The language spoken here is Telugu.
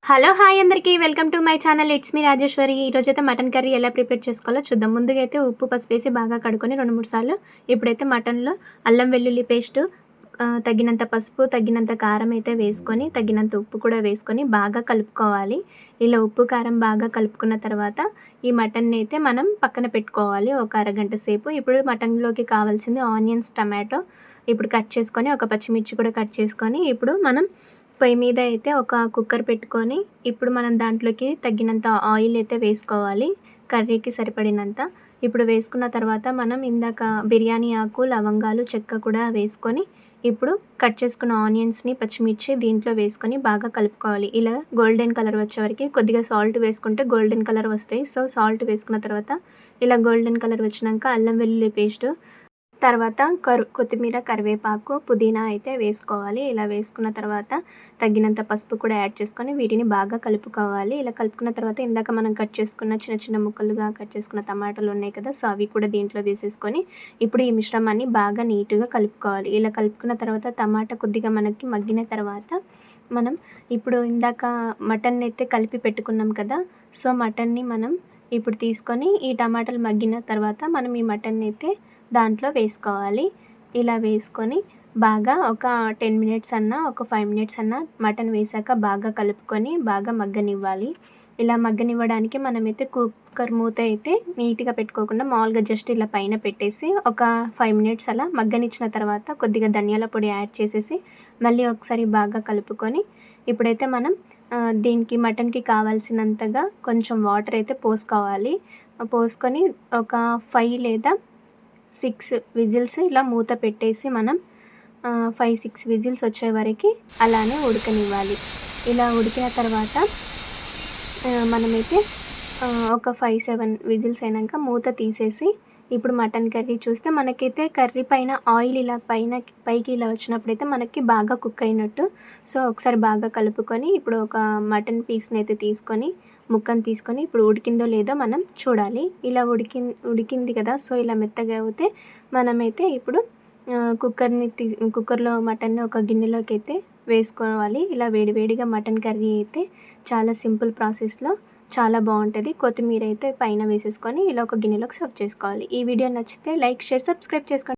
హలో హాయ్ అందరికీ welcome to my channel. It's me Rajeshwari. ఈరోజైతే మటన్ కర్రీ ఎలా ప్రిపేర్ చేసుకోవాలో చూద్దాం. ముందుగా అయితే ఉప్పు పసుపు వేసి బాగా కడుక్కొని 2-3 సార్లు ఇప్పుడైతే మటన్లో అల్లం వెల్లుల్లి పేస్ట్, తగినంత పసుపు, తగినంత కారం అయితే వేసుకొని, తగినంత ఉప్పు కూడా వేసుకొని బాగా కలుపుకోవాలి. ఇలా ఉప్పు కారం బాగా కలుపుకున్న తర్వాత ఈ మటన్ని అయితే మనం పక్కన పెట్టుకోవాలి ఒక అరగంట సేపు. ఇప్పుడు మటన్లోకి కావాల్సింది ఆనియన్స్, టమాటో ఇప్పుడు కట్ చేసుకొని, ఒక పచ్చిమిర్చి కూడా కట్ చేసుకొని, ఇప్పుడు మనం పొయ్యి మీద అయితే ఒక కుక్కర్ పెట్టుకొని, ఇప్పుడు మనం దాంట్లోకి తగినంత ఆయిల్ అయితే వేసుకోవాలి, కర్రీకి సరిపడినంత. ఇప్పుడు వేసుకున్న తర్వాత మనం ఇందాక బిర్యానీ ఆకు, లవంగాలు, చెక్క కూడా వేసుకొని, ఇప్పుడు కట్ చేసుకున్న ఆనియన్స్‌ని, పచ్చిమిర్చి దీంట్లో వేసుకొని బాగా కలుపుకోవాలి. ఇలా గోల్డెన్ కలర్ వచ్చే వరకి కొద్దిగా సాల్ట్ వేసుకుంటే గోల్డెన్ కలర్ వస్తాయి. సో, సాల్ట్ వేసుకున్న తర్వాత ఇలా గోల్డెన్ కలర్ వచ్చినాక అల్లం వెల్లుల్లి పేస్టు, తర్వాత కొత్తిమీర, కరివేపాకు, పుదీనా అయితే వేసుకోవాలి. ఇలా వేసుకున్న తర్వాత తగినంత పసుపు కూడా యాడ్ చేసుకొని వీటిని బాగా కలుపుకోవాలి. ఇలా కలుపుకున్న తర్వాత ఇందాక మనం కట్ చేసుకున్న చిన్న చిన్న ముక్కలుగా కట్ చేసుకున్న టమాటాలు ఉన్నాయి కదా, సో అవి కూడా దీంట్లో వేసేసుకొని ఇప్పుడు ఈ మిశ్రమాన్ని బాగా నీట్‌గా కలుపుకోవాలి. ఇలా కలుపుకున్న తర్వాత టమాటా కొద్దిగా మనకి మగ్గిన తర్వాత మనం ఇప్పుడు ఇందాక మటన్ అయితే కలిపి పెట్టుకున్నాం కదా, సో మటన్‌ని మనం ఇప్పుడు తీసుకొని ఈ టమాటాలు మగ్గిన తర్వాత మనం ఈ మటన్‌ని అయితే దాంట్లో వేసుకోవాలి. ఇలా వేసుకొని బాగా ఒక 10 మినిట్స్ అన్నా, ఒక 5 మినిట్స్ అన్నా మటన్ వేశాక బాగా కలుపుకొని బాగా మగ్గనివ్వాలి. ఇలా మగ్గనివ్వడానికి మనమైతే కుక్కర్ మూత అయితే నీట్‌గా పెట్టుకోకుండా మామూలుగా జస్ట్ ఇలా పైన పెట్టేసి ఒక 5 మినిట్స్ అలా మగ్గనిచ్చిన తర్వాత కొద్దిగా ధనియాల పొడి యాడ్ చేసేసి మళ్ళీ ఒకసారి బాగా కలుపుకొని ఇప్పుడైతే మనం దీనికి మటన్‌కి కావాల్సినంతగా కొంచెం వాటర్ అయితే పోసుకోవాలి. పోసుకొని ఒక 5 లేదా 6 విజిల్స్ ఇలా మూత పెట్టేసి మనం 5, 6 విజిల్స్ వచ్చే వరకి అలానే ఉడకనివ్వాలి. ఇలా ఉడికిన తర్వాత మనమైతే ఒక 5, 7 విజిల్స్ అయినాక మూత తీసేసి ఇప్పుడు మటన్ కర్రీ చూస్తే మనకైతే కర్రీ పైన ఆయిల్ ఇలా పైకి ఇలా వచ్చినప్పుడైతే మనకి బాగా కుక్ అయినట్టు. సో, ఒకసారి బాగా కలుపుకొని ఇప్పుడు ఒక మటన్ పీస్‌ని అయితే తీసుకొని, ముక్కను తీసుకొని ఇప్పుడు ఉడికిందో లేదో మనం చూడాలి. ఇలా ఉడికింది కదా, సో ఇలా మెత్తగా అవుతే మనమైతే ఇప్పుడు కుక్కర్‌లో మటన్‌ని ఒక గిన్నెలోకి అయితే వేసుకోవాలి. ఇలా వేడివేడిగా మటన్ కర్రీ అయితే చాలా సింపుల్ ప్రాసెస్‌లో చాలా బావుంటది. కొత్తిమీర అయితే పైన వేసేసుకొని ఇలా ఒక గిన్నెలోకి సర్వ్ చేసుకోవాలి. ఈ వీడియో నచ్చితే లైక్, షేర్, సబ్స్క్రైబ్ చేసుకోండి.